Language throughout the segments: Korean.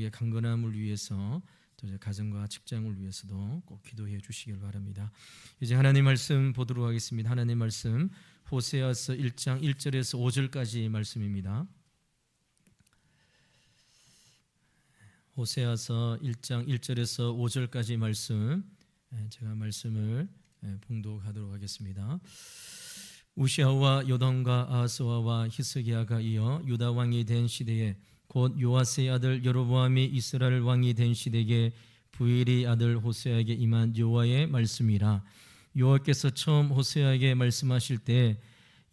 가족의 강건함을 위해서 또 이제 가정과 직장을 위해서도 꼭 기도해 주시길 바랍니다. 이제 하나님 말씀 보도록 하겠습니다. 하나님 말씀 호세아서 1장 1절에서 5절까지 말씀입니다. 호세아서 1장 1절에서 5절까지 말씀, 제가 말씀을 봉독하도록 하겠습니다. 우시아와 요담과 아하스와 히스기야가 이어 유다 왕이 된 시대에 곧 요아스의 아들 여로보암이 이스라엘 왕이 된 시대에 부엘의 아들 호세아에게 임한 여호와의 말씀이라. 여호와께서 처음 호세아에게 말씀하실 때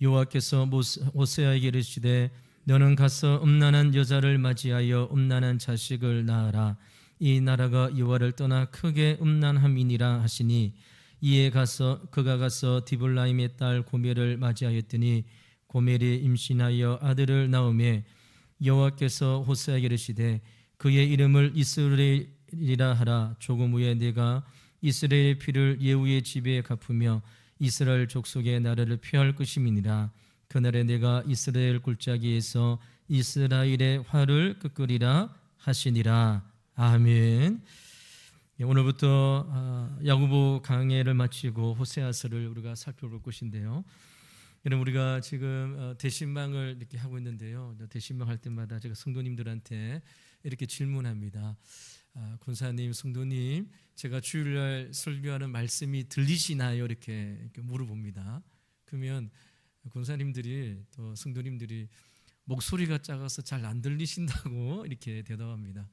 여호와께서 호세아에게 이르시되 너는 가서 음란한 여자를 맞이하여 음란한 자식을 낳아라. 이 나라가 여호와를 떠나 크게 음란함이니라 하시니 이에 그가 가서 디블라임의 딸 고멜을 맞이하였더니 고멜이 임신하여 아들을 낳음에 여호와께서 호세아에게 이르시되 그의 이름을 이스라엘이라 하라. 조금 후에 내가 이스라엘의 피를 예후의 집에 갚으며 이스라엘 족속의 나라를 폐할 것임이니라. 그날에 내가 이스라엘 골짜기에서 이스라엘의 화를 끄끄리라 하시니라. 아멘. 오늘부터 야고보 강해를 마치고 호세아서를 우리가 살펴볼 것인데요. 여러분, 우리가 지금 대신방을 이렇게 하고 있는데요. 대신방 할 때마다 제가 성도님들한테 이렇게 질문합니다. 권사님, 성도님, 제가 주일날 설교하는 말씀이 들리시나요? 이렇게 물어봅니다. 그러면 권사님들이 또 성도님들이 목소리가 작아서 잘 안 들리신다고 이렇게 대답합니다.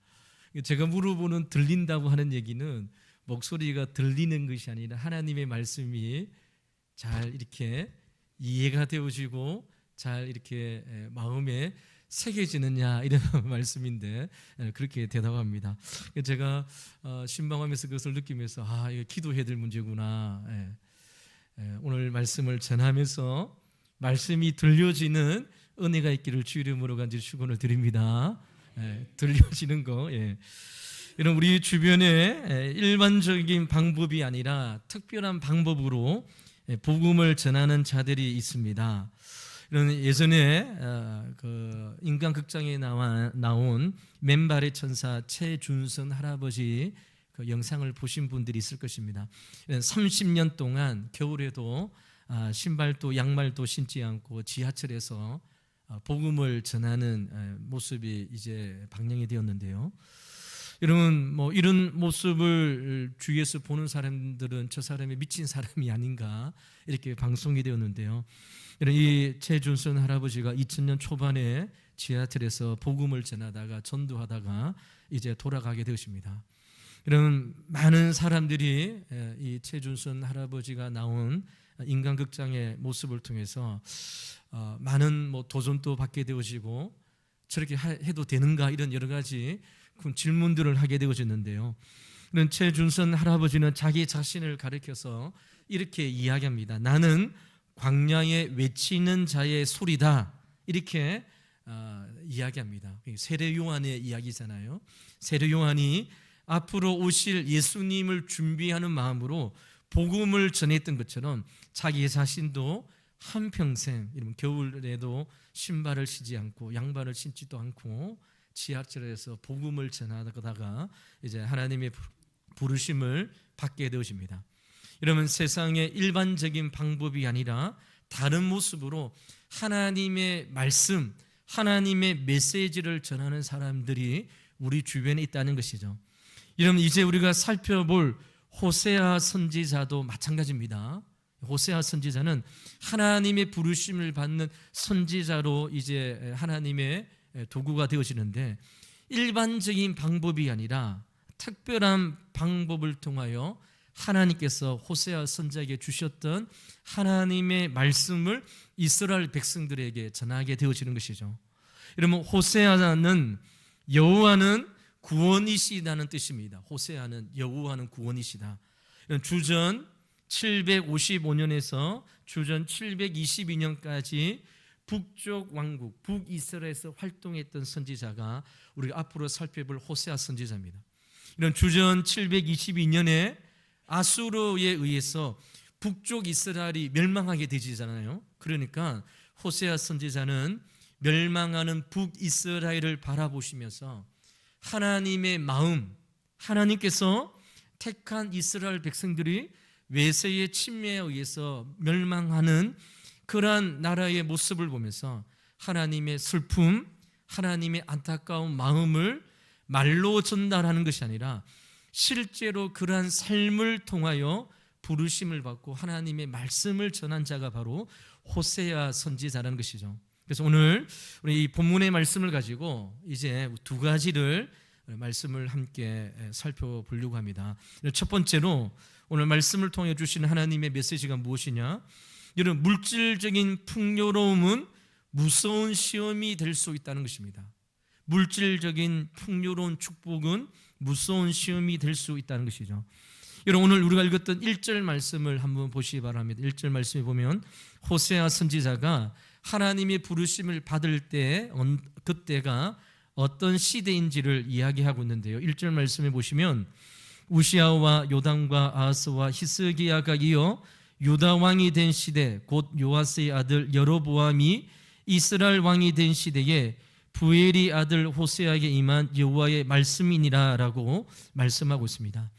제가 물어보는 들린다고 하는 얘기는 목소리가 들리는 것이 아니라 하나님의 말씀이 잘 이렇게 이해가 되어지고 잘 이렇게 마음에 새겨지느냐 이런 말씀인데 그렇게 대답합니다. 제가 신방하면서 그것을 느끼면서 이거 기도해야 될 문제구나. 오늘 말씀을 전하면서 말씀이 들려지는 은혜가 있기를 주 이름으로 간절히 축원을 드립니다. 들려지는 거. 이런 우리 주변에 일반적인 방법이 아니라 특별한 방법으로 복음을 전하는 자들이 있습니다. 이런 예전에 그 인간극장에 나온 맨발의 천사 최준선 할아버지 그 영상을 보신 분들이 있을 것입니다. 30년 동안 겨울에도 신발도 양말도 신지 않고 지하철에서 복음을 전하는 모습이 이제 방영이 되었는데요. 여러분, 이런 모습을 주위에서 보는 사람들은 저 사람이 미친 사람이 아닌가 이렇게 방송이 되었는데요. 이 최준선 할아버지가 2000년 초반에 지하철에서 복음을 전하다가 전도하다가 이제 돌아가게 되었습니다. 이런 많은 사람들이 이 최준선 할아버지가 나온 인간극장의 모습을 통해서 많은 도전도 받게 되어지고 저렇게 해도 되는가 이런 여러 가지 질문들을 하게 되어졌는데요. 그런 최준선 할아버지는 자기 자신을 가리켜서 이렇게 이야기합니다. 나는 광야에 외치는 자의 소리다 이렇게 이야기합니다. 세례 요한의 이야기잖아요. 세례 요한이 앞으로 오실 예수님을 준비하는 마음으로 복음을 전했던 것처럼 자기 자신도 한평생 겨울에도 신발을 신지 않고 양발을 신지도 않고 지하철에서 복음을 전하다가 이제 하나님의 부르심을 받게 되어집니다. 이러면 세상의 일반적인 방법이 아니라 다른 모습으로 하나님의 말씀, 하나님의 메시지를 전하는 사람들이 우리 주변에 있다는 것이죠. 이러면 이제 우리가 살펴볼 호세아 선지자도 마찬가지입니다. 호세아 선지자는 하나님의 부르심을 받는 선지자로 이제 하나님의 도구가 되어지는데 일반적인 방법이 아니라 특별한 방법을 통하여 하나님께서 호세아 선지자에게 주셨던 하나님의 말씀을 이스라엘 백성들에게 전하게 되어지는 것이죠. 여러분, 호세아는 여호와는 구원이시다는 뜻입니다. 호세아는 여호와는 구원이시다. 주전 755년에서 주전 722년까지 북쪽 왕국 북이스라엘에서 활동했던 선지자가 우리가 앞으로 살펴볼 호세아 선지자입니다. 이런 주전 722년에 아수르에 의해서 북쪽 이스라엘이 멸망하게 되잖아요. 그러니까 호세아 선지자는 멸망하는 북이스라엘을 바라보시면서 하나님의 마음, 하나님께서 택한 이스라엘 백성들이 외세의 침매에 의해서 멸망하는 그러한 나라의 모습을 보면서 하나님의 슬픔, 하나님의 안타까운 마음을 말로 전달하는 것이 아니라 실제로 그러한 삶을 통하여 부르심을 받고 하나님의 말씀을 전한 자가 바로 호세아 선지자라는 것이죠. 그래서 오늘 우리 이 본문의 말씀을 가지고 이제 두 가지를 말씀을 함께 살펴보려고 합니다. 첫 번째로 오늘 말씀을 통해 주시는 하나님의 메시지가 무엇이냐? 여러분, 물질적인 풍요로움은 무서운 시험이 될 수 있다는 것입니다. 물질적인 풍요로운 축복은 무서운 시험이 될 수 있다는 것이죠. 여러분, 오늘 우리가 읽었던 1절 말씀을 한번 보시기 바랍니다. 1절 말씀에 보면 호세아 선지자가 하나님의 부르심을 받을 때 그때가 어떤 시대인지를 이야기하고 있는데요. 1절 말씀에 보시면 우시아와 요담과 아하스와 히스기야가 이어 유다 왕이 된 시대, 곧 요아스의 아들 여로보암이 이스라엘 왕이 된 시대에 부엘이 아들 호세아에게 임한 여호와의 말씀이니라라고 말씀하고 있습니다.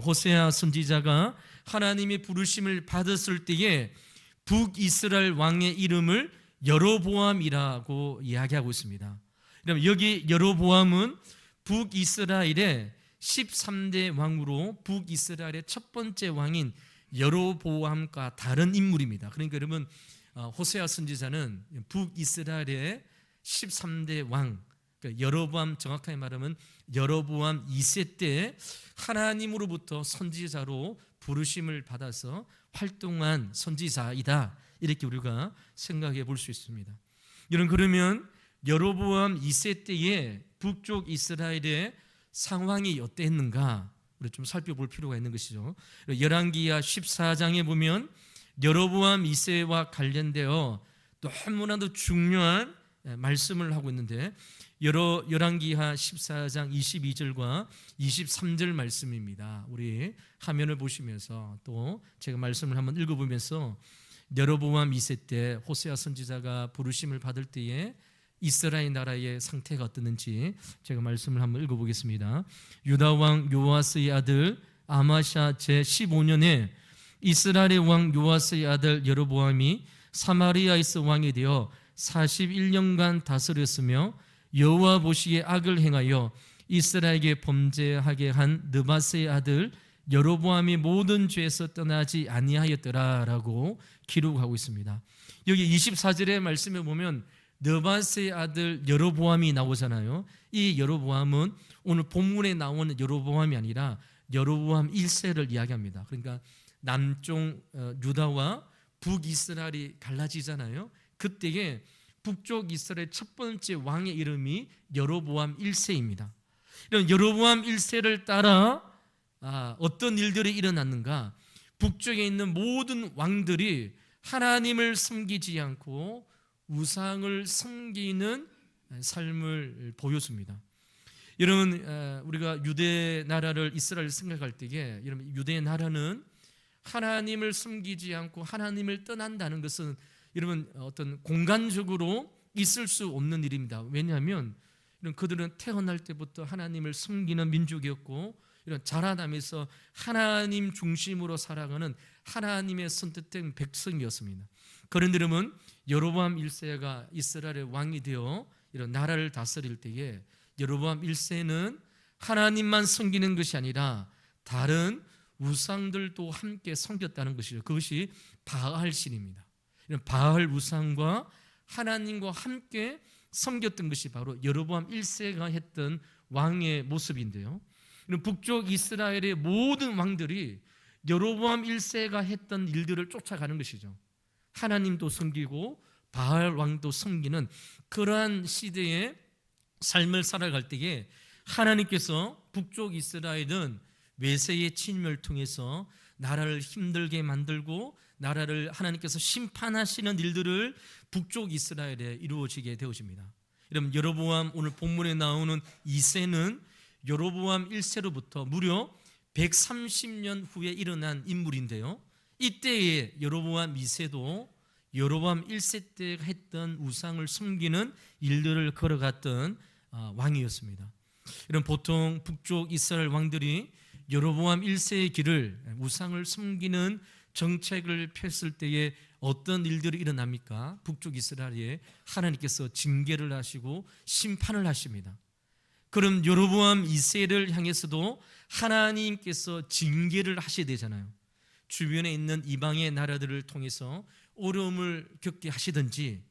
호세아 선지자가 하나님의 부르심을 받았을 때에 북이스라엘 왕의 이름을 여로보암이라고 이야기하고 있습니다. 여기 여로보암은 북이스라엘의 13대 왕으로 북이스라엘의 첫 번째 왕인 여로보암과 다른 인물입니다. 그러니까 여러분, 호세아 선지자는 북이스라엘의 13대 왕, 그러니까 여로보암, 정확하게 말하면 여로보암 2세 때 하나님으로부터 선지자로 부르심을 받아서 활동한 선지자이다, 이렇게 우리가 생각해 볼 수 있습니다. 여러분, 그러면 여로보암 2세 때의 북쪽 이스라엘의 상황이 어땠는가 우리 좀 살펴볼 필요가 있는 것이죠. 열왕기하 14장에 보면 여로보암 2세와 관련되어 또 너무나도 중요한 말씀을 하고 있는데, 열왕기하 14장 22절과 23절 말씀입니다. 우리 화면을 보시면서 또 제가 말씀을 한번 읽어보면서 여로보암 2세 때 호세아 선지자가 부르심을 받을 때에 이스라엘 나라의 상태가 어땠는지 제가 말씀을 한번 읽어보겠습니다. 유다 왕 요아스의 아들 아마샤 제15년에 이스라엘의 왕 요아스의 아들 여로보암이 사마리아에서 왕이 되어 41년간 다스렸으며 여호와 보시기에 악을 행하여 이스라엘에게 범죄하게 한 느바스의 아들 여로보암이 모든 죄에서 떠나지 아니하였더라라고 기록하고 있습니다. 여기 24절의 말씀에 보면 느바스의 아들 여로보암이 나오잖아요. 이 여로보암은 오늘 본문에 나오는 여로보암이 아니라 여로보암 1세를 이야기합니다. 그러니까 남쪽 유다와 북이스라엘이 갈라지잖아요. 그때에 북쪽 이스라엘 첫 번째 왕의 이름이 여로보암 1세입니다. 이런 여로보암 1세를 따라 어떤 일들이 일어났는가? 북쪽에 있는 모든 왕들이 하나님을 섬기지 않고 우상을 섬기는 삶을 보였습니다. 여러분, 우리가 유대 나라를 이스라엘 생각할 때에 여러분, 유대 나라는 하나님을 섬기지 않고 하나님을 떠난다는 것은 여러분 어떤 공간적으로 있을 수 없는 일입니다. 왜냐하면 그들은 태어날 때부터 하나님을 섬기는 민족이었고 이런 자라나면서 하나님 중심으로 살아가는 하나님의 선택된 백성이었습니다. 그런데 여러분, 여로보암 1세가 이스라엘의 왕이 되어 이런 나라를 다스릴 때에 여로보암 1세는 하나님만 섬기는 것이 아니라 다른 우상들도 함께 섬겼다는 것이죠. 그것이 바알신입니다. 이런 바알 우상과 하나님과 함께 섬겼던 것이 바로 여로보암 1세가 했던 왕의 모습인데요. 북쪽 이스라엘의 모든 왕들이 여로보암 1세가 했던 일들을 쫓아가는 것이죠. 하나님도 섬기고 바알 왕도 섬기는 그러한 시대의 삶을 살아갈 때에 하나님께서 북쪽 이스라엘은 외세의 침멸을 통해서 나라를 힘들게 만들고 나라를 하나님께서 심판하시는 일들을 북쪽 이스라엘에 이루어지게 되어집니다. 여러분, 여로보암 오늘 본문에 나오는 2세는 여로보암 1세로부터 무려 130년 후에 일어난 인물인데요. 이때에 여로보암 2세도 여로보암 1세 때 했던 우상을 섬기는 일들을 걸어갔던 왕이었습니다. 이런 보통 북쪽 이스라엘 왕들이 여로보암 1세의 길을 우상을 숨기는 정책을 폈을 때에 어떤 일들이 일어납니까? 북쪽 이스라엘에 하나님께서 징계를 하시고 심판을 하십니다. 그럼 여로보암 2세를 향해서도 하나님께서 징계를 하셔야 되잖아요. 주변에 있는 이방의 나라들을 통해서 어려움을 겪게 하시든지,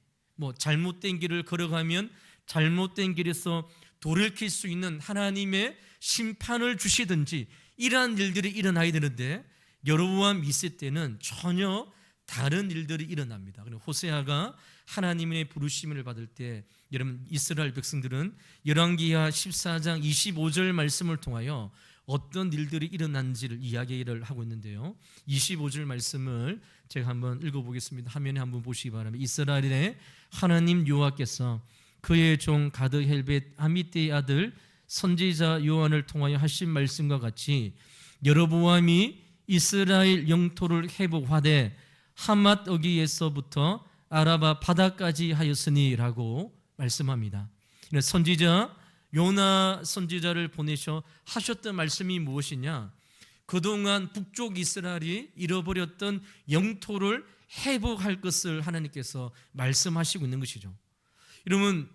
잘못된 길을 걸어가면 잘못된 길에서 돌이킬 수 있는 하나님의 심판을 주시든지, 이러한 일들이 일어나야 되는데 여로보암 2세 때는 전혀 다른 일들이 일어납니다. 호세아가 하나님의 부르심을 받을 때, 여러분 이스라엘 백성들은 열왕기하 14장 25절 말씀을 통하여 어떤 일들이 일어난지를 이야기를 하고 있는데요, 25절 말씀을 제가 한번 읽어보겠습니다. 화면에 한번 보시기 바랍니다. 이스라엘의 하나님 여호와께서 그의 종 가드 헬벳 아미떼의 아들 선지자 요한을 통하여 하신 말씀과 같이 여로보암이 이스라엘 영토를 회복하되 하맛 어기에서부터 아라바 바다까지 하였으니라고 말씀합니다. 선지자 요나 선지자를 보내셔 하셨던 말씀이 무엇이냐? 그동안 북쪽 이스라엘이 잃어버렸던 영토를 회복할 것을 하나님께서 말씀하시고 있는 것이죠. 여러분,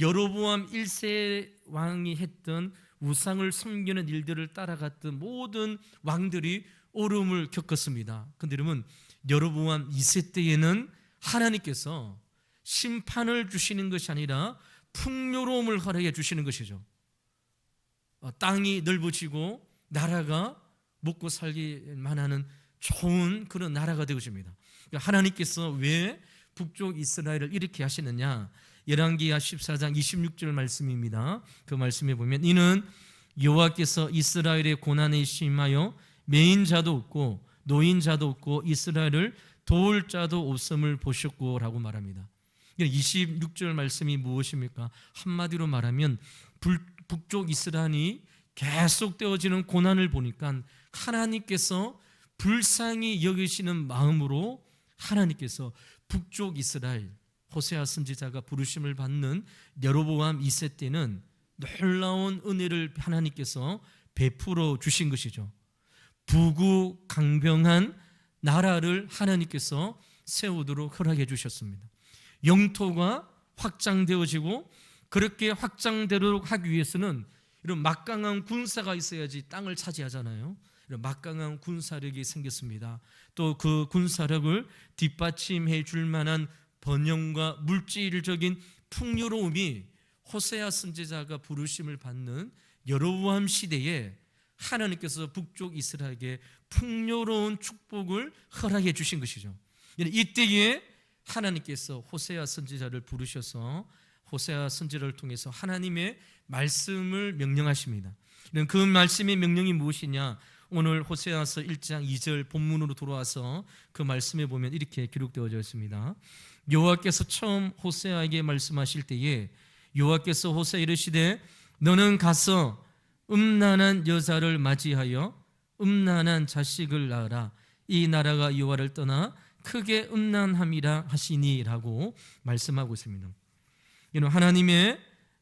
여로보암 1세 왕이 했던 우상을 섬기는 일들을 따라갔던 모든 왕들이 어려움을 겪었습니다. 그런데 여러분, 여로보암 2세 때에는 하나님께서 심판을 주시는 것이 아니라 풍요로움을 허락해 주시는 것이죠. 땅이 넓어지고 나라가 먹고 살기만 하는 좋은 그런 나라가 되어집니다. 하나님께서 왜 북쪽 이스라엘을 이렇게 하시느냐? 열왕기하 14장 26절 말씀입니다. 그 말씀에 보면 이는 여호와께서 이스라엘의 고난에 심하여 메인 자도 없고 노인 자도 없고 이스라엘을 도울 자도 없음을 보셨고 라고 말합니다. 26절 말씀이 무엇입니까? 한마디로 말하면 북쪽 이스라엘이 계속되어지는 고난을 보니까 하나님께서 불쌍히 여기시는 마음으로 하나님께서 북쪽 이스라엘 호세아 선지자가 부르심을 받는 여로보암 2세 때는 놀라운 은혜를 하나님께서 베풀어 주신 것이죠. 부구강병한 나라를 하나님께서 세우도록 허락해 주셨습니다. 영토가 확장되어지고 그렇게 확장되도록 하기 위해서는 이런 막강한 군사가 있어야지 땅을 차지하잖아요. 이런 막강한 군사력이 생겼습니다. 또 그 군사력을 뒷받침해 줄 만한 번영과 물질적인 풍요로움이 호세아 선지자가 부르심을 받는 여로보암 시대에 하나님께서 북쪽 이스라엘에게 풍요로운 축복을 허락해 주신 것이죠. 이때에 하나님께서 호세아 선지자를 부르셔서 호세아 선지자를 통해서 하나님의 말씀을 명령하십니다. 그 말씀의 명령이 무엇이냐? 오늘 호세아서 1장 2절 본문으로 돌아와서 그 말씀에 보면 이렇게 기록되어져 있습니다. 여호와께서 처음 호세아에게 말씀하실 때에 여호와께서 호세아 이르시되 너는 가서 음란한 여자를 맞이하여 음란한 자식을 낳으라. 이 나라가 여호와를 떠나 크게 음란함이라 하시니라고 말씀하고 있습니다. 이는 하나님의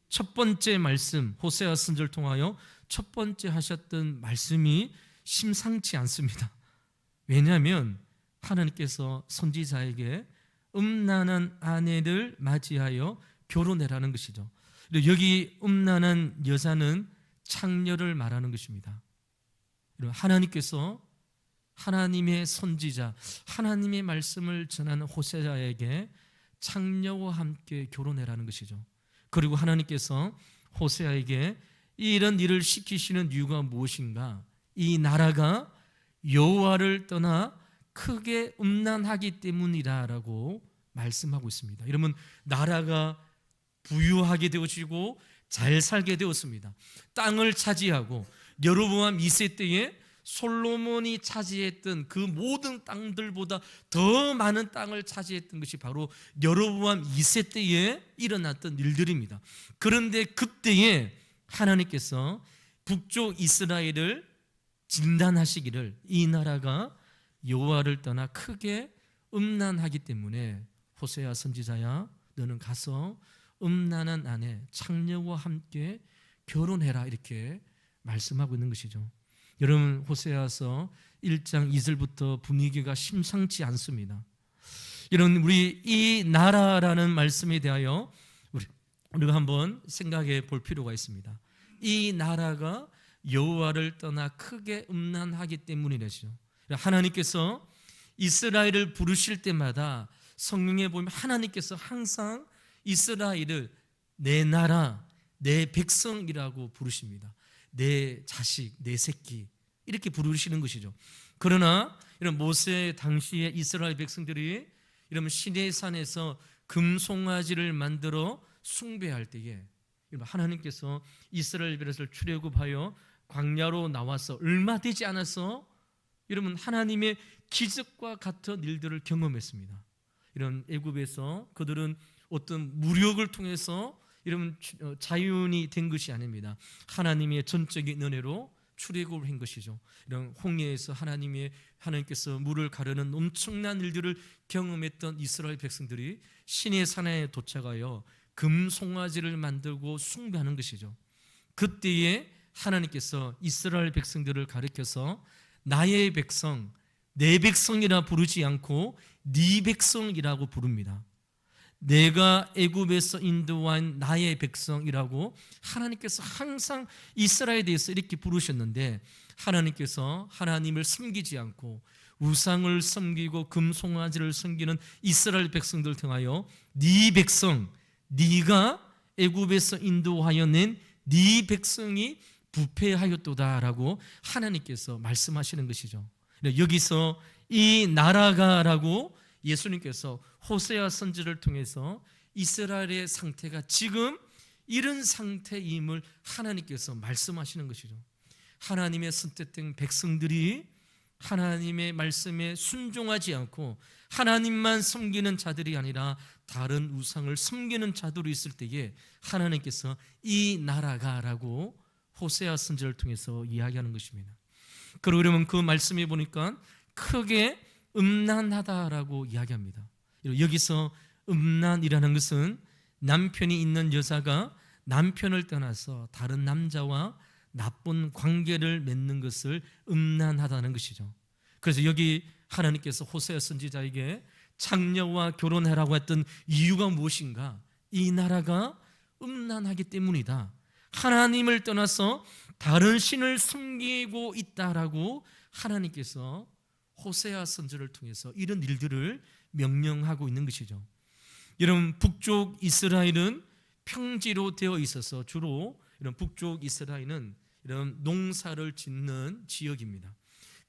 첫 번째 말씀, 호세아 선지자를 통하여 첫 번째 하셨던 말씀이 심상치 않습니다. 왜냐하면 하나님께서 선지자에게 음란한 아내를 맞이하여 결혼해라는 것이죠. 여기 음란한 여자는 창녀를 말하는 것입니다. 하나님께서 하나님의 선지자, 하나님의 말씀을 전하는 호세아에게 창녀와 함께 결혼해라는 것이죠. 그리고 하나님께서 호세아에게 이런 일을 시키시는 이유가 무엇인가? 이 나라가 여호와를 떠나 크게 음란하기 때문이라고 말씀하고 있습니다. 여러분, 나라가 부유하게 되어지고 잘 살게 되었습니다. 땅을 차지하고 여로보암 2세 때에 솔로몬이 차지했던 그 모든 땅들보다 더 많은 땅을 차지했던 것이 바로 여로보암 2세 때에 일어났던 일들입니다. 그런데 그때에 하나님께서 북쪽 이스라엘을 진단하시기를 이 나라가 여호와를 떠나 크게 음란하기 때문에 호세아 선지자야 너는 가서 음란한 아내 창녀와 함께 결혼해라 이렇게 말씀하고 있는 것이죠. 여러분, 호세아서 1장 2절부터 분위기가 심상치 않습니다. 여러분, 우리 이 나라라는 말씀에 대하여 우리가 한번 생각해 볼 필요가 있습니다. 이 나라가 여호와를 떠나 크게 음란하기 때문이라죠. 하나님께서 이스라엘을 부르실 때마다 성경에 보면 하나님께서 항상 이스라엘을 내 나라, 내 백성이라고 부르십니다. 내 자식, 내 새끼 이렇게 부르시는 것이죠. 그러나 이런 모세 당시에 이스라엘 백성들이 이런 시내산에서 금송아지를 만들어 숭배할 때에 하나님께서 이스라엘 백성을 출애굽하여 광야로 나와서 얼마 되지 않아서 여러분 하나님의 기적과 같은 일들을 경험했습니다. 이런 애굽에서 그들은 어떤 무력을 통해서 이런 자유인이 된 것이 아닙니다. 하나님의 전적인 은혜로 출애굽을 한 것이죠. 이런 홍해에서 하나님께서 물을 가르는 엄청난 일들을 경험했던 이스라엘 백성들이 시내 산에 도착하여 금송아지를 만들고 숭배하는 것이죠. 그때에 하나님께서 이스라엘 백성들을 가리켜서 나의 백성, 내 백성이라 부르지 않고 네 백성이라고 부릅니다. 내가 애굽에서 인도한 나의 백성이라고 하나님께서 항상 이스라엘에 대해서 이렇게 부르셨는데, 하나님께서 하나님을 섬기지 않고 우상을 섬기고 금송아지를 섬기는 이스라엘 백성들 통하여 네 백성, 네가 애굽에서 인도하여 낸 네 백성이 부패하였도다라고 하나님께서 말씀하시는 것이죠. 여기서 이 나라가라고 예수님께서 호세아 선지를 통해서 이스라엘의 상태가 지금 이런 상태임을 하나님께서 말씀하시는 것이죠. 하나님의 선택된 백성들이 하나님의 말씀에 순종하지 않고 하나님만 섬기는 자들이 아니라 다른 우상을 섬기는 자들이 있을 때에 하나님께서 이 나라가라고 호세아 선지를 통해서 이야기하는 것입니다. 그러면 그 말씀에 보니까 크게 음란하다라고 이야기합니다. 여기서 음란이라는 것은 남편이 있는 여자가 남편을 떠나서 다른 남자와 나쁜 관계를 맺는 것을 음란하다는 것이죠. 그래서 여기 하나님께서 호세아 선지자에게 창녀와 결혼하라고 했던 이유가 무엇인가? 이 나라가 음란하기 때문이다. 하나님을 떠나서 다른 신을 섬기고 있다라고 하나님께서 호세아 선지를 통해서 이런 일들을 명령하고 있는 것이죠. 여러분, 북쪽 이스라엘은 평지로 되어 있어서 주로 이런 북쪽 이스라엘은 이런 농사를 짓는 지역입니다.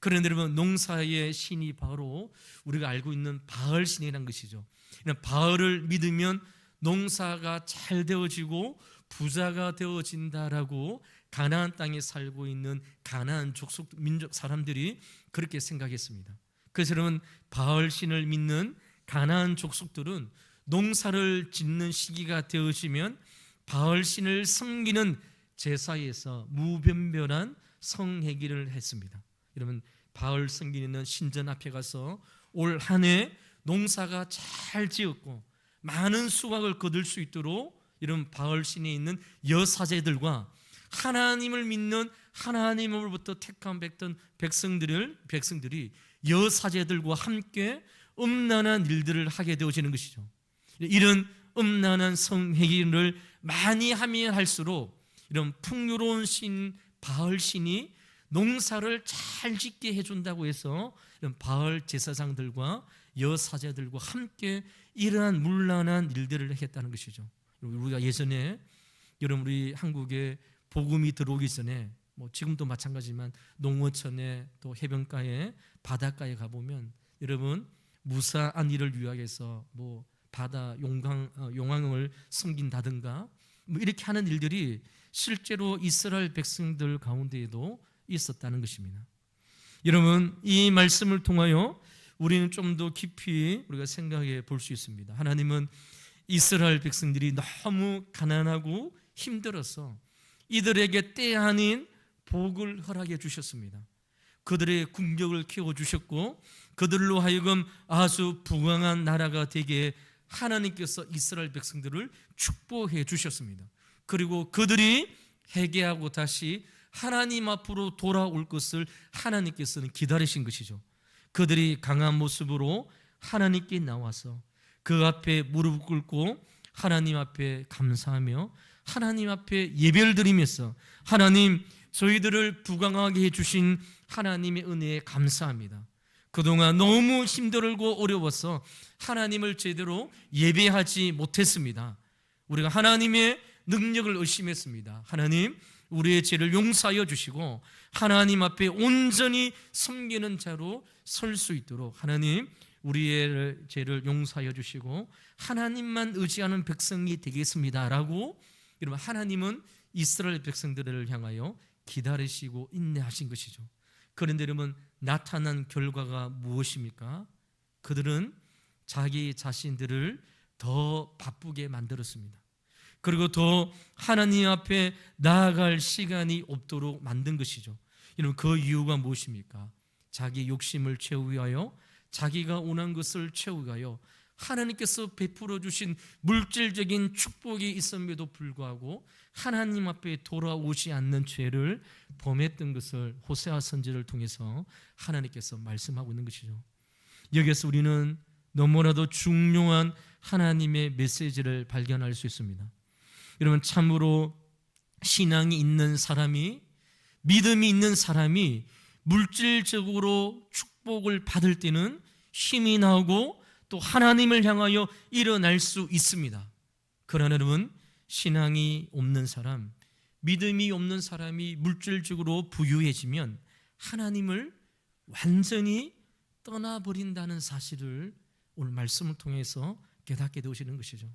그런데 여러분, 농사의 신이 바로 우리가 알고 있는 바알 신이라는 것이죠. 바알을 믿으면 농사가 잘 되어지고 부자가 되어진다라고 가나안 땅에 살고 있는 가나안 족속 민족 사람들이 그렇게 생각했습니다. 그래서 여러분, 바알 신을 믿는 가나안 족속들은 농사를 짓는 시기가 되어지면 바알 신을 섬기는 제사에서 무변별한 성회기를 했습니다. 여러분, 바알 섬기는 신전 앞에 가서 올 한 해 농사가 잘 지었고 많은 수확을 거둘 수 있도록 이런 바알 신에 있는 여사제들과 하나님을 믿는 하나님으로부터 택함 받던 백성들이 여사제들과 함께 음란한 일들을 하게 되어지는 것이죠. 이런 음란한 성회기를 많이 하면 할수록 이런 풍요로운 신 바알 신이 농사를 잘 짓게 해준다고 해서 이런 바알 제사장들과 여사제들과 함께 이러한 문란한 일들을 했다는 것이죠. 우리가 예전에 여러분, 우리 한국에 복음이 들어오기 전에 지금도 마찬가지지만 농어촌에 또 해변가에 바닷가에 가보면 여러분, 무사한 일을 위하여서 바다 용왕을 섬긴다든가 이렇게 하는 일들이 실제로 이스라엘 백성들 가운데에도 있었다는 것입니다. 여러분, 이 말씀을 통하여 우리는 좀 더 깊이 우리가 생각해 볼 수 있습니다. 하나님은 이스라엘 백성들이 너무 가난하고 힘들어서 이들에게 때 아닌 복을 허락해 주셨습니다. 그들의 국력을 키워주셨고 그들로 하여금 아주 부강한 나라가 되게 하나님께서 이스라엘 백성들을 축복해 주셨습니다. 그리고 그들이 회개하고 다시 하나님 앞으로 돌아올 것을 하나님께서는 기다리신 것이죠. 그들이 강한 모습으로 하나님께 나와서 그 앞에 무릎 꿇고 하나님 앞에 감사하며 하나님 앞에 예배를 드리면서 하나님, 저희들을 부강하게 해주신 하나님의 은혜에 감사합니다. 그동안 너무 힘들고 어려워서 하나님을 제대로 예배하지 못했습니다. 우리가 하나님의 능력을 의심했습니다. 하나님, 우리의 죄를 용서하여 주시고 하나님 앞에 온전히 섬기는 자로 설 수 있도록 하나님, 우리의 죄를 용서하여 주시고 하나님만 의지하는 백성이 되겠습니다 라고, 여러분, 하나님은 이스라엘 백성들을 향하여 기다리시고 인내하신 것이죠. 그런데 여러분, 나타난 결과가 무엇입니까? 그들은 자기 자신들을 더 바쁘게 만들었습니다. 그리고 더 하나님 앞에 나아갈 시간이 없도록 만든 것이죠. 여러분, 그 이유가 무엇입니까? 자기 욕심을 채우기 위하여, 자기가 원한 것을 채우기 위하여 하나님께서 베풀어 주신 물질적인 축복이 있음에도 불구하고 하나님 앞에 돌아오지 않는 죄를 범했던 것을 호세아 선지를 통해서 하나님께서 말씀하고 있는 것이죠. 여기에서 우리는 너무나도 중요한 하나님의 메시지를 발견할 수 있습니다. 여러분, 참으로 신앙이 있는 사람이, 믿음이 있는 사람이 물질적으로 축복을 받을 때는 힘이 나고 또 하나님을 향하여 일어날 수 있습니다. 그러나 여러분, 신앙이 없는 사람, 믿음이 없는 사람이 물질적으로 부유해지면 하나님을 완전히 떠나버린다는 사실을 오늘 말씀을 통해서 깨닫게 되시는 것이죠.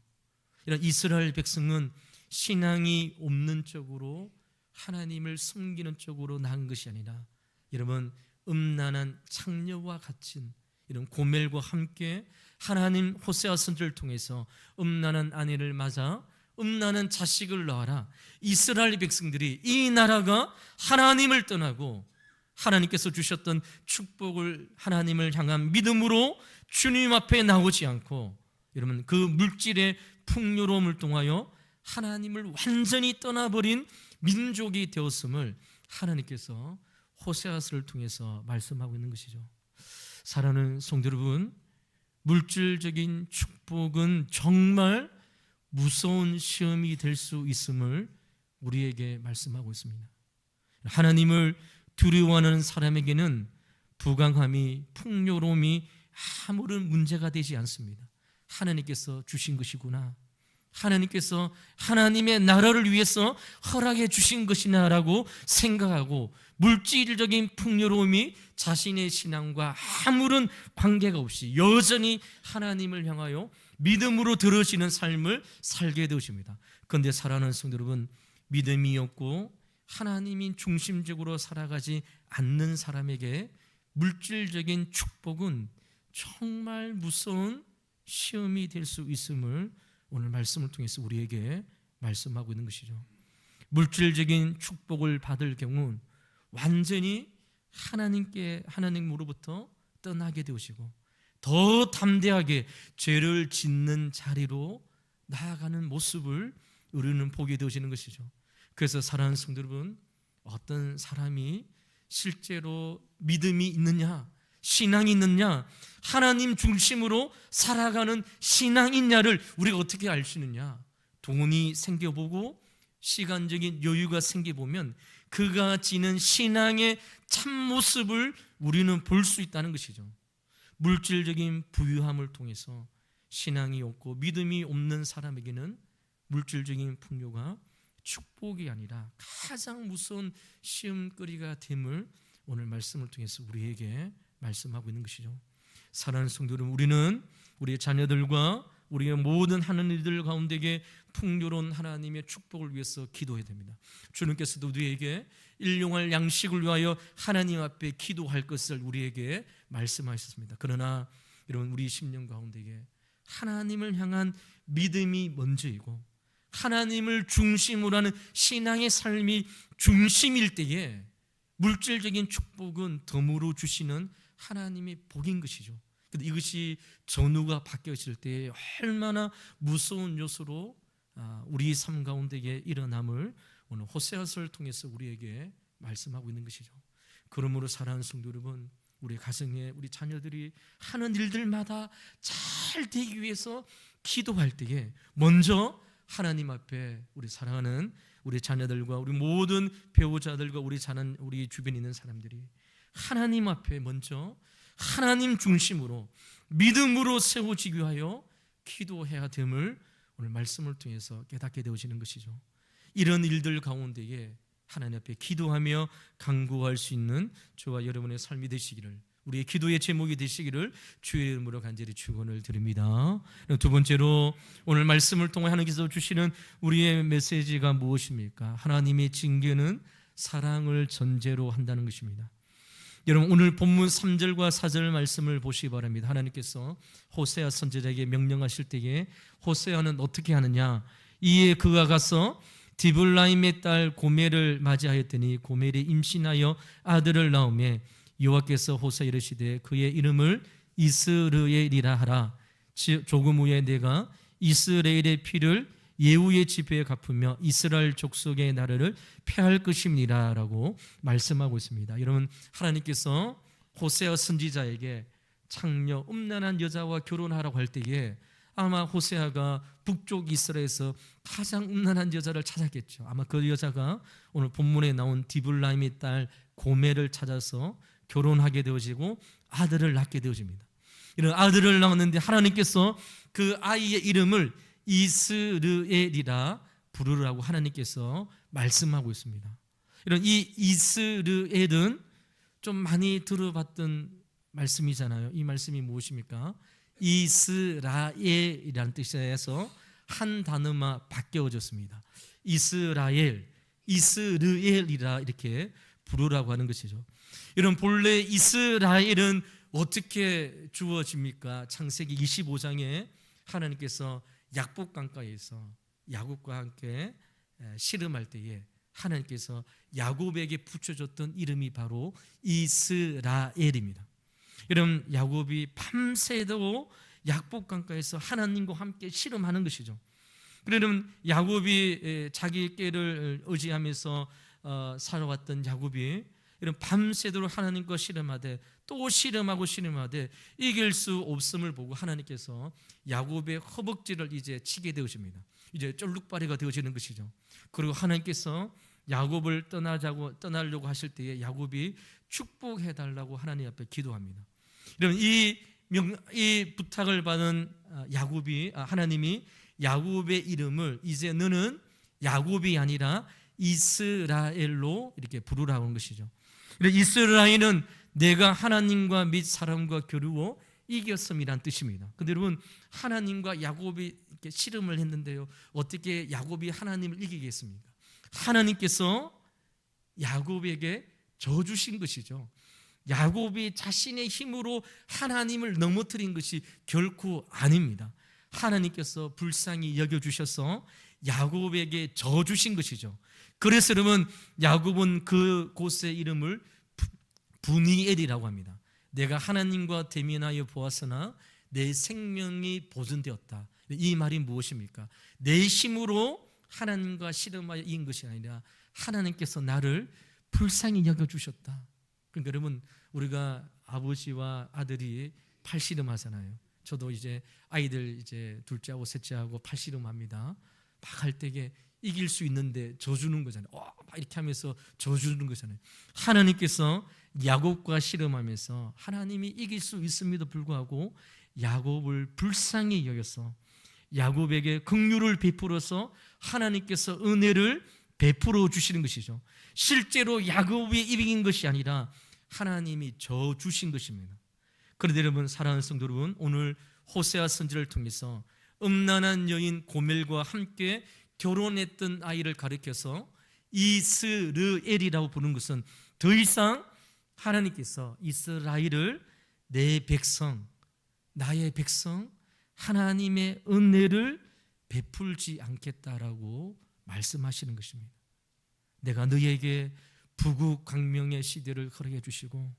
이런 이스라엘 백성은 신앙이 없는 쪽으로, 하나님을 숨기는 쪽으로 나은 것이 아니라, 여러분, 음란한 창녀와 같은 이런 고멜과 함께 하나님 호세아 선지를 통해서 음란한 아내를 맞아 음란한 자식을 낳아라. 이스라엘 백성들이, 이 나라가 하나님을 떠나고 하나님께서 주셨던 축복을, 하나님을 향한 믿음으로 주님 앞에 나오지 않고, 여러분, 그 물질의 풍요로움을 통하여 하나님을 완전히 떠나버린 민족이 되었음을 하나님께서 호세아서를 통해서 말씀하고 있는 것이죠. 사랑하는 성도 여러분, 물질적인 축복은 정말 무서운 시험이 될 수 있음을 우리에게 말씀하고 있습니다. 하나님을 두려워하는 사람에게는 부강함이, 풍요로움이 아무런 문제가 되지 않습니다. 하나님께서 주신 것이구나, 하나님께서 하나님의 나라를 위해서 허락해 주신 것이나라고 생각하고, 물질적인 풍요로움이 자신의 신앙과 아무런 관계가 없이 여전히 하나님을 향하여 믿음으로 들어지는 삶을 살게 되십니다. 그런데 사랑하는 성도 여러분, 믿음이 없고 하나님이 중심적으로 살아가지 않는 사람에게 물질적인 축복은 정말 무서운 시험이 될 수 있음을 오늘 말씀을 통해서 우리에게 말씀하고 있는 것이죠. 물질적인 축복을 받을 경우 완전히 하나님으로부터 떠나게 되시고 더 담대하게 죄를 짓는 자리로 나아가는 모습을 우리는 보게 되시는 것이죠. 그래서 사랑하는 성도 여러분, 어떤 사람이 실제로 믿음이 있느냐, 신앙이 있느냐, 하나님 중심으로 살아가는 신앙이 있냐를 우리가 어떻게 알 수 있느냐? 돈이 생겨보고 시간적인 여유가 생겨보면 그가 지닌 신앙의 참모습을 우리는 볼 수 있다는 것이죠. 물질적인 부유함을 통해서 신앙이 없고 믿음이 없는 사람에게는 물질적인 풍요가 축복이 아니라 가장 무서운 시험거리가 됨을 오늘 말씀을 통해서 우리에게 말씀하고 있는 것이죠. 사랑하는 성도 여러분, 우리는 우리의 자녀들과 우리의 모든 하나님들 가운데에 풍요로운 하나님의 축복을 위해서 기도해야 됩니다. 주님께서도 우리에게 일용할 양식을 위하여 하나님 앞에 기도할 것을 우리에게 말씀하셨습니다. 그러나 여러분, 우리 심령 가운데에 하나님을 향한 믿음이 먼저이고 하나님을 중심으로 하는 신앙의 삶이 중심일 때에 물질적인 축복은 덤으로 주시는 하나님의 복인 것이죠. 근데 이것이 전후가 바뀌었을 때 얼마나 무서운 요소로 우리 삶 가운데에 일어남을 오늘 호세아서를 통해서 우리에게 말씀하고 있는 것이죠. 그러므로 사랑하는 성도 여러분, 우리 가정에 우리 자녀들이 하는 일들마다 잘 되기 위해서 기도할 때에 먼저 하나님 앞에 우리 사랑하는 우리 자녀들과 우리 모든 배우자들과 우리 주변에 있는 사람들이 하나님 앞에 먼저 하나님 중심으로 믿음으로 세워지기 위하여 기도해야 됨을 오늘 말씀을 통해서 깨닫게 되어지는 것이죠. 이런 일들 가운데에 하나님 앞에 기도하며 간구할 수 있는 저와 여러분의 삶이 되시기를, 우리의 기도의 제목이 되시기를 주의 이름으로 간절히 축원을 드립니다. 두 번째로 오늘 말씀을 통해 하나님께서 주시는 우리의 메시지가 무엇입니까? 하나님의 징계는 사랑을 전제로 한다는 것입니다. 여러분, 오늘 본문 3절과 4절 말씀을 보시기 바랍니다. 하나님께서 호세아 선지자에게 명령하실 때에 호세아는 어떻게 하느냐? 이에 그가 가서 디블라임의 딸 고멜을 맞이하였더니 고멜이 임신하여 아들을 낳으매 여호와께서 호세아에게 이르시되 그의 이름을 이스르엘이라 하라. 조금 후에 내가 이스라엘의 피를 예후의 집회에 갚으며 이스라엘 족속의 나라를 폐할 것입니다 라고 말씀하고 있습니다. 여러분, 하나님께서 호세아 선지자에게 창녀 음란한 여자와 결혼하라고 할 때에 아마 호세아가 북쪽 이스라엘에서 가장 음란한 여자를 찾았겠죠. 아마 그 여자가 오늘 본문에 나온 디블라임의 딸 고멜을 찾아서 결혼하게 되어지고 아들을 낳게 되어집니다. 이런 아들을 낳았는데 하나님께서 그 아이의 이름을 이스르엘이라 부르라고 하나님께서 말씀하고 있습니다. 이런 이 이스르엘은 좀 많이 들어봤던 말씀이잖아요. 이 말씀이 무엇입니까? 이스라엘이라는 뜻에서 한 단어만 바뀌어졌습니다. 이스라엘, 이스르엘이라 이렇게 부르라고 하는 것이죠. 이런 본래 이스라엘은 어떻게 주어집니까? 창세기 25장에 하나님께서 약복 강가에서 야곱과 함께 씨름할 때에 하나님께서 야곱에게 붙여줬던 이름이 바로 이스라엘입니다. 여러분, 야곱이 밤새도록 약복 강가에서 하나님과 함께 씨름하는 것이죠. 그러면 야곱이 자기 꾀를 의지하면서 살아왔던 야곱이 이런 밤새도록 하나님과 씨름하되 또 씨름하되 이길 수 없음을 보고 하나님께서 야곱의 허벅지를 이제 치게 되어집니다. 이제 쫄룩바리가 되어지는 것이죠. 그리고 하나님께서 야곱을 떠나려고 하실 때에 야곱이 축복해달라고 하나님 앞에 기도합니다. 여러분, 이 부탁을 받은 하나님이 야곱의 이름을 이제 너는 야곱이 아니라 이스라엘로 이렇게 부르라고 하는 것이죠. 이스라엘은 내가 하나님과 및 사람과 겨루어 이겼음이란 뜻입니다. 근데 여러분, 하나님과 야곱이 이렇게 씨름을 했는데요, 어떻게 야곱이 하나님을 이기겠습니까? 하나님께서 야곱에게 져주신 것이죠. 야곱이 자신의 힘으로 하나님을 넘어뜨린 것이 결코 아닙니다. 하나님께서 불쌍히 여겨주셔서 야곱에게 져주신 것이죠. 그래서 여러분, 야곱은 그 곳의 이름을 브니엘이라고 합니다. 내가 하나님과 대면하여 보았으나 내 생명이 보존되었다. 이 말이 무엇입니까? 내 힘으로 하나님과 씨름하여 이긴 것이 아니라 하나님께서 나를 불쌍히 여겨주셨다. 그러니까 여러분, 우리가 아버지와 아들이 팔씨름하잖아요. 저도 이제 아이들 이제 둘째하고 셋째하고 팔씨름합니다. 막 할 때에 이길 수 있는데 져주는 거잖아요. 막 이렇게 하면서 져주는 거잖아요. 하나님께서 야곱과 씨름하면서 하나님이 이길 수 있음에도 불구하고 야곱을 불쌍히 여겨서 야곱에게 긍휼을 베풀어서 하나님께서 은혜를 베풀어 주시는 것이죠. 실제로 야곱이 이긴 것이 아니라 하나님이 져 주신 것입니다. 그런데 여러분, 사랑하는 성도 여러분, 오늘 호세아 선지를 통해서 음란한 여인 고멜과 함께 결혼했던 아이를 가리켜서 이스르엘이라고 부르는 것은 더 이상 하나님께서 이스라엘을 내 백성, 나의 백성, 하나님의 은혜를 베풀지 않겠다라고 말씀하시는 것입니다. 내가 너희에게 부국강명의 시대를 허락해 주시고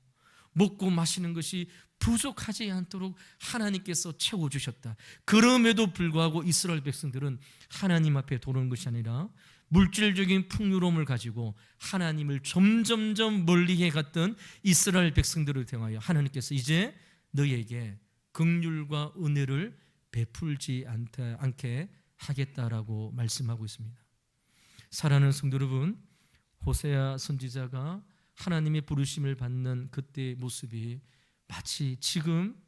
먹고 마시는 것이 부족하지 않도록 하나님께서 채워주셨다. 그럼에도 불구하고 이스라엘 백성들은 하나님 앞에 돌아오는 것이 아니라 물질적인 풍요로움을 가지고 하나님을 점점점 멀리해 갔던 이스라엘 백성들을 향하여 하나님께서 이제 너희에게 긍휼과 은혜를 베풀지 않게 하겠다라고 말씀하고 있습니다. 사랑하는 성도 여러분, 호세아 선지자가 하나님의 부르심을 받는 그때의 모습이 마치 지금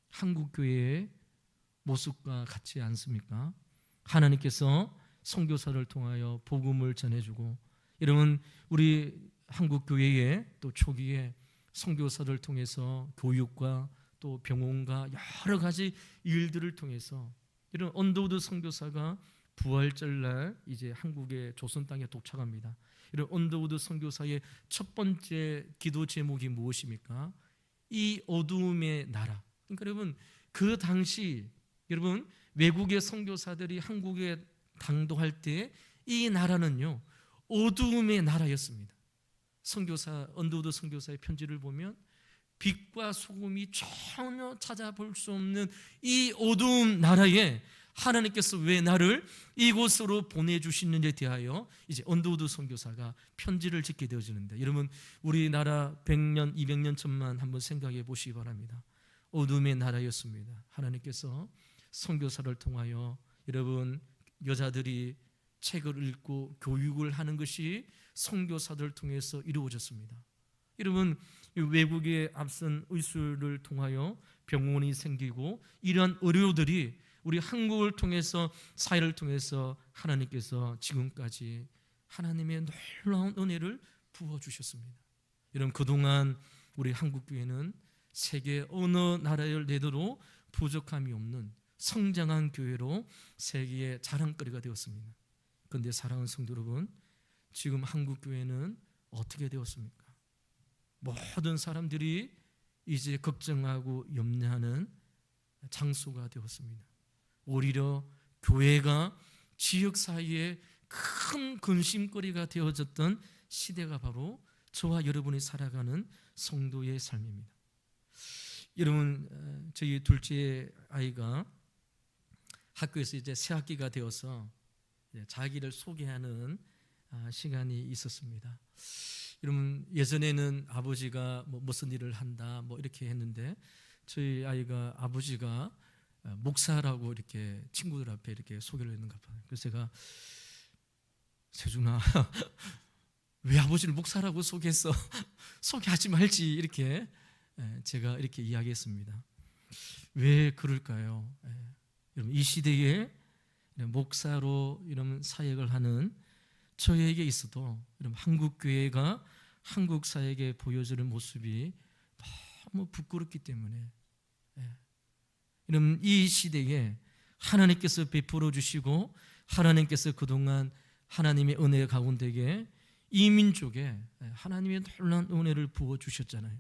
한국교회의 모습과 같지 않습니까? 하나님께서 선교사를 통하여 복음을 전해주고, 여러분 우리 한국교회의 또 초기에 선교사를 통해서 교육과 또 병원과 여러 가지 일들을 통해서 이런 언더우드 선교사가 부활절날 이제 한국의 조선 땅에 도착합니다. 이런 언더우드 선교사의 첫 번째 기도 제목이 무엇입니까? 이 어두움의 나라. 그러니까 여러분 그 당시 여러분 외국의 선교사들이 한국에 당도할 때 이 나라는요 어두움의 나라였습니다. 선교사 언더우드 선교사의 편지를 보면 빛과 소금이 전혀 찾아볼 수 없는 이 어두운 나라에 하나님께서 왜 나를 이곳으로 보내주시는지에 대하여 이제 언더우드 선교사가 편지를 짓게 되어지는데, 여러분 우리나라 100년 200년 전만 한번 생각해 보시기 바랍니다. 어둠의 나라였습니다. 하나님께서 선교사를 통하여 여러분 여자들이 책을 읽고 교육을 하는 것이 선교사들을 통해서 이루어졌습니다. 여러분 외국의 앞선 의술을 통하여 병원이 생기고 이러한 의료들이 우리 한국을 통해서 사회를 통해서 하나님께서 지금까지 하나님의 놀라운 은혜를 부어주셨습니다. 여러분 그동안 우리 한국교회는 세계 어느 나라를 내도록 부족함이 없는 성장한 교회로 세계의 자랑거리가 되었습니다. 그런데 사랑하는 성도 여러분, 지금 한국교회는 어떻게 되었습니까? 모든 사람들이 이제 걱정하고 염려하는 장소가 되었습니다. 오히려 교회가 지역 사회에 큰 근심거리가 되어졌던 시대가 바로 저와 여러분이 살아가는 성도의 삶입니다. 여러분 저희 둘째 아이가 학교에서 이제 새 학기가 되어서 자기를 소개하는 시간이 있었습니다. 여러분 예전에는 아버지가 무슨 일을 한다 이렇게 했는데 저희 아이가 아버지가 목사라고 이렇게 친구들 앞에 이렇게 소개를 했는가 봐요. 그래서 제가 세준아 왜 아버지를 목사라고 소개했어? 소개하지 말지 이렇게 제가 이렇게 이야기했습니다. 왜 그럴까요? 여러분 이 시대에 목사로 이런 사역을 하는 저에게 있어도 여러분 한국 교회가 한국 사회에 보여주는 모습이 너무 부끄럽기 때문에 여러분 이 시대에 하나님께서 베풀어 주시고 하나님께서 그동안 하나님의 은혜 가운데에 이 민족에 하나님의 놀라운 은혜를 부어 주셨잖아요.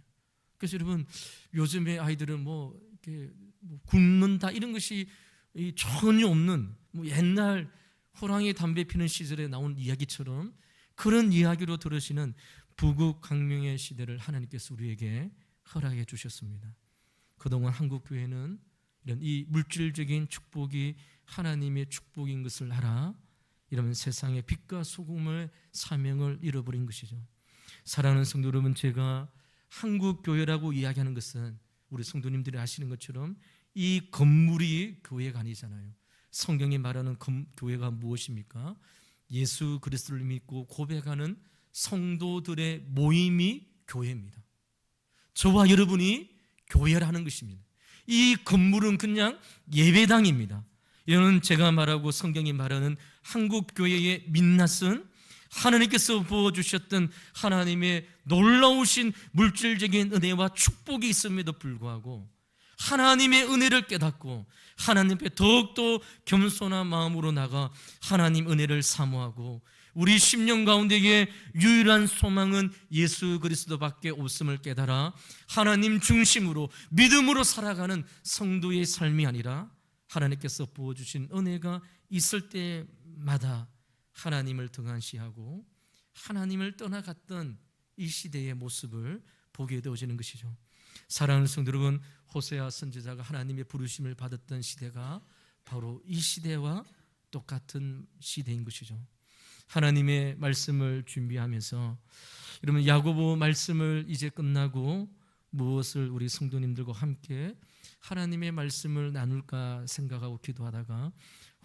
그래서 여러분 요즘의 아이들은 이렇게 굶는다 이런 것이 전혀 없는 옛날 호랑이 담배 피는 시절에 나온 이야기처럼 그런 이야기로 들으시는 부국강명의 시대를 하나님께서 우리에게 허락해 주셨습니다. 그동안 한국교회는 이런 이 물질적인 축복이 하나님의 축복인 것을 알아 이러면 세상의 빛과 소금의 사명을 잃어버린 것이죠. 사랑하는 성도 여러분, 제가 한국교회라고 이야기하는 것은 우리 성도님들이 아시는 것처럼 이 건물이 교회가 아니잖아요. 성경이 말하는 교회가 무엇입니까? 예수 그리스도를 믿고 고백하는 성도들의 모임이 교회입니다. 저와 여러분이 교회라는 것입니다. 이 건물은 그냥 예배당입니다. 이는 제가 말하고 성경이 말하는 한국교회의 민낯은 하나님께서 부어주셨던 하나님의 놀라우신 물질적인 은혜와 축복이 있음에도 불구하고 하나님의 은혜를 깨닫고 하나님 앞에 더욱더 겸손한 마음으로 나가 하나님 은혜를 사모하고 우리 심령 가운데의 유일한 소망은 예수 그리스도밖에 없음을 깨달아 하나님 중심으로 믿음으로 살아가는 성도의 삶이 아니라 하나님께서 부어주신 은혜가 있을 때마다 하나님을 등한시하고 하나님을 떠나갔던 이 시대의 모습을 보게 되어지는 것이죠. 사랑하는 성도 여러분, 호세아 선지자가 하나님의 부르심을 받았던 시대가 바로 이 시대와 똑같은 시대인 것이죠. 하나님의 말씀을 준비하면서 여러분 야고보 말씀을 이제 끝나고 무엇을 우리 성도님들과 함께 하나님의 말씀을 나눌까 생각하고 기도하다가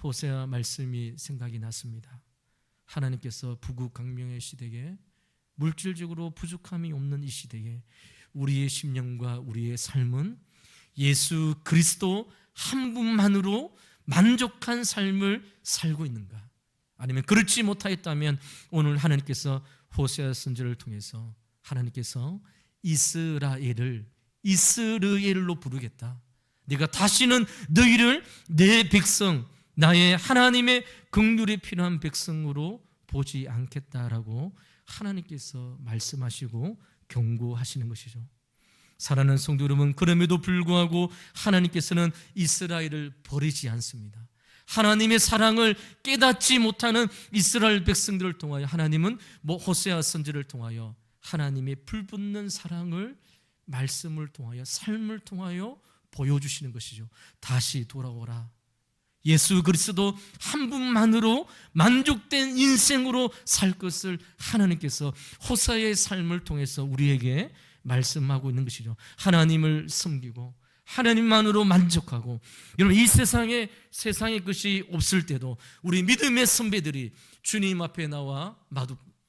호세아 말씀이 생각이 났습니다. 하나님께서 부국강명의 시대에 물질적으로 부족함이 없는 이 시대에 우리의 심령과 우리의 삶은 예수 그리스도 한 분만으로 만족한 삶을 살고 있는가? 아니면 그렇지 못하였다면 오늘 하나님께서 호세아 선지자를 통해서 하나님께서 이스라엘로 부르겠다. 내가 다시는 너희를 내 백성, 나의 하나님의 긍휼이 필요한 백성으로 보지 않겠다라고 하나님께서 말씀하시고 경고하시는 것이죠. 사랑하는 성도 여러분, 그럼에도 불구하고 하나님께서는 이스라엘을 버리지 않습니다. 하나님의 사랑을 깨닫지 못하는 이스라엘 백성들을 통하여 하나님은 호세아 선지를 통하여 하나님의 불붙는 사랑을 말씀을 통하여 삶을 통하여 보여주시는 것이죠. 다시 돌아오라. 예수 그리스도 한 분만으로 만족된 인생으로 살 것을 하나님께서 호세아의 삶을 통해서 우리에게 말씀하고 있는 것이죠. 하나님을 섬기고 하나님만으로 만족하고, 여러분 이 세상에 것이 없을 때도 우리 믿음의 선배들이 주님 앞에 나와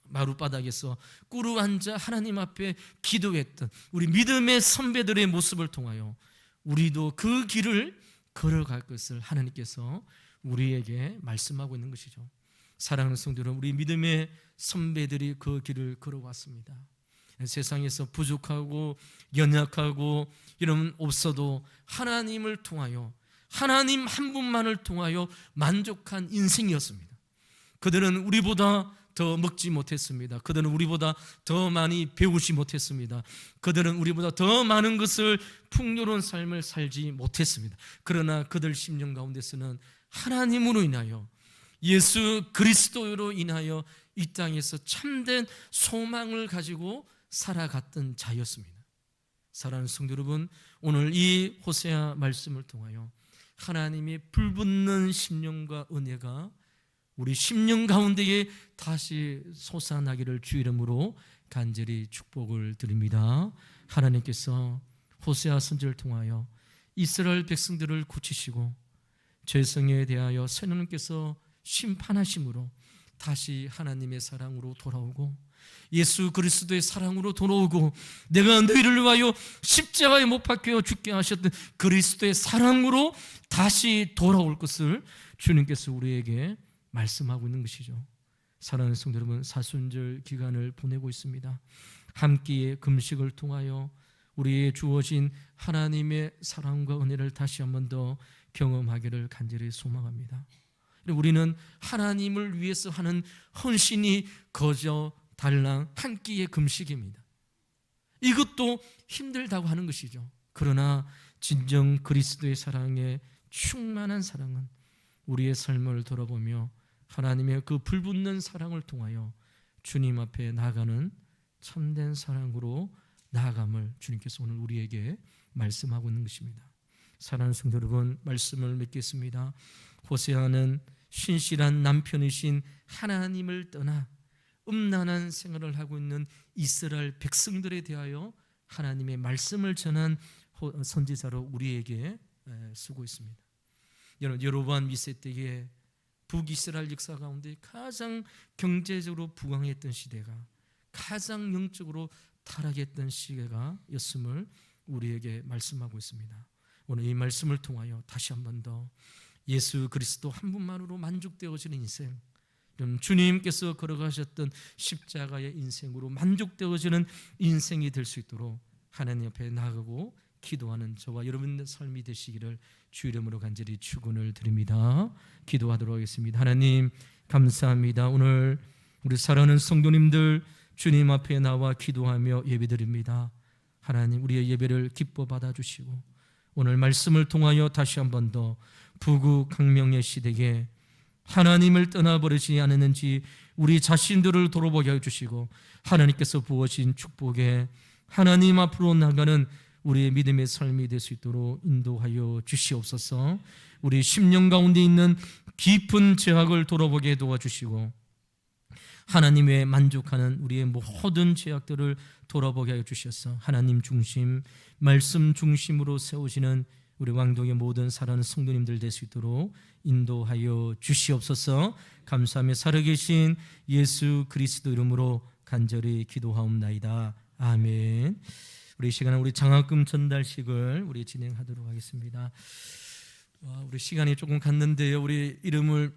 마룻바닥에서 꿇어 앉아 하나님 앞에 기도했던 우리 믿음의 선배들의 모습을 통하여 우리도 그 길을 걸어갈 것을 하나님께서 우리에게 말씀하고 있는 것이죠. 사랑하는 성도 여러분, 우리 믿음의 선배들이 그 길을 걸어왔습니다. 세상에서 부족하고 연약하고 이런 없어도 하나님을 통하여, 하나님 한 분만을 통하여 만족한 인생이었습니다. 그들은 우리보다 더 먹지 못했습니다. 그들은 우리보다 더 많이 배우지 못했습니다. 그들은 우리보다 더 많은 것을 풍요로운 삶을 살지 못했습니다. 그러나 그들 심령 가운데서는 하나님으로 인하여, 예수 그리스도로 인하여 이 땅에서 참된 소망을 가지고 살아갔던 자였습니다. 사랑하는 성도 여러분, 오늘 이 호세아 말씀을 통하여 하나님의 불붙는 심령과 은혜가 우리 심령 가운데에 다시 솟아나기를 주 이름으로 간절히 축복을 드립니다. 하나님께서 호세아 선지를 통하여 이스라엘 백성들을 고치시고 죄성에 대하여 하나님께서 심판하심으로 다시 하나님의 사랑으로 돌아오고 예수 그리스도의 사랑으로 돌아오고 내가 너희를 위하여 십자가에 못 박혀 죽게 하셨던 그리스도의 사랑으로 다시 돌아올 것을 주님께서 우리에게 말씀하고 있는 것이죠. 사랑하는 성도 여러분, 사순절 기간을 보내고 있습니다. 한 끼의 금식을 통하여 우리의 주어진 하나님의 사랑과 은혜를 다시 한 번 더 경험하기를 간절히 소망합니다. 우리는 하나님을 위해서 하는 헌신이 거저 달랑 한 끼의 금식입니다. 이것도 힘들다고 하는 것이죠. 그러나 진정 그리스도의 사랑에 충만한 사랑은 우리의 삶을 돌아보며 하나님의 그 불붙는 사랑을 통하여 주님 앞에 나아가는 참된 사랑으로 나아감을 주님께서 오늘 우리에게 말씀하고 있는 것입니다. 사랑하는 성도 여러분, 말씀을 맺겠습니다. 호세아는 신실한 남편이신 하나님을 떠나 음란한 생활을 하고 있는 이스라엘 백성들에 대하여 하나님의 말씀을 전한 선지자로 우리에게 쓰고 있습니다. 여러분, 여로보암 2세 때에 북이스라엘 역사 가운데 가장 경제적으로 부강했던 시대가, 가장 영적으로 타락했던 시대가 였음을 우리에게 말씀하고 있습니다. 오늘 이 말씀을 통하여 다시 한 번 더 예수 그리스도 한 분만으로 만족되어지는 인생, 주님께서 걸어가셨던 십자가의 인생으로 만족되어지는 인생이 될 수 있도록 하나님 앞에 나아가고 기도하는 저와 여러분의 삶이 되시기를 주 이름으로 간절히 축원을 드립니다. 기도하도록 하겠습니다. 하나님 감사합니다. 오늘 우리 사랑하는 성도님들 주님 앞에 나와 기도하며 예배드립니다. 하나님 우리의 예배를 기뻐 받아주시고 오늘 말씀을 통하여 다시 한 번 더 부국강명의 시대에 하나님을 떠나버리지 않았는지 우리 자신들을 돌아보게 해주시고 하나님께서 부어진 축복에 하나님 앞으로 나가는 우리의 믿음의 삶이 될 수 있도록 인도하여 주시옵소서. 우리 심령 가운데 있는 깊은 죄악을 돌아보게 도와주시고 하나님 외에 만족하는 우리의 모든 죄악들을 돌아보게 하여 주셔서 하나님 중심, 말씀 중심으로 세우시는 우리 왕동의 모든 사랑하는 성도님들 될 수 있도록 인도하여 주시옵소서. 감사하며 살아계신 예수 그리스도 이름으로 간절히 기도하옵나이다. 아멘. 우리 시간은 우리 장학금 전달식을 우리 진행하도록 하겠습니다. 우리 시간이 조금 갔는데요. 우리 이름을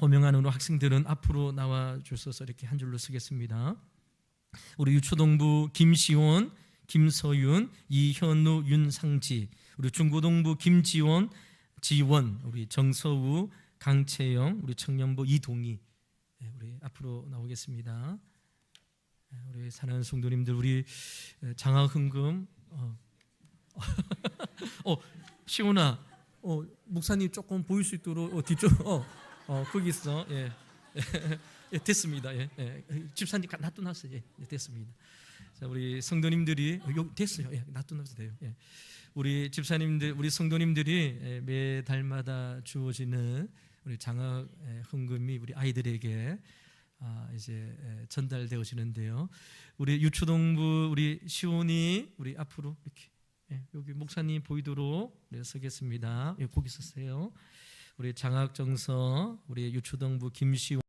호명하는 학생들은 앞으로 나와 주셔서 이렇게 한 줄로 쓰겠습니다. 우리 유초동부 김시원, 김서윤, 이현우, 윤상지, 우리 중고동부 김지원, 지원, 우리 정서우, 강채영, 우리 청년부 이동희, 우리 앞으로 나오겠습니다. 우리 사랑하는 성도님들, 우리 장학흥금 시원아, 목사님 조금 보일 수 있도록 뒤쪽 거기 있어. 예. 예, 됐습니다. 예. 집사님 놔둬놨어요. 예, 됐습니다. 자, 우리 성도님들이 여기 됐어요. 예, 놔둬놔도 돼요. 예. 우리 집사님들, 우리 성도님들이 매달마다 주어지는 우리 장학 헌금이 우리 아이들에게 이제 전달되어지는데요. 우리 유초동부 우리 시온이 우리 앞으로 이렇게 여기 목사님 보이도록 서겠습니다. 거기 서세요. 우리 장학정서 우리 유초동부 김시온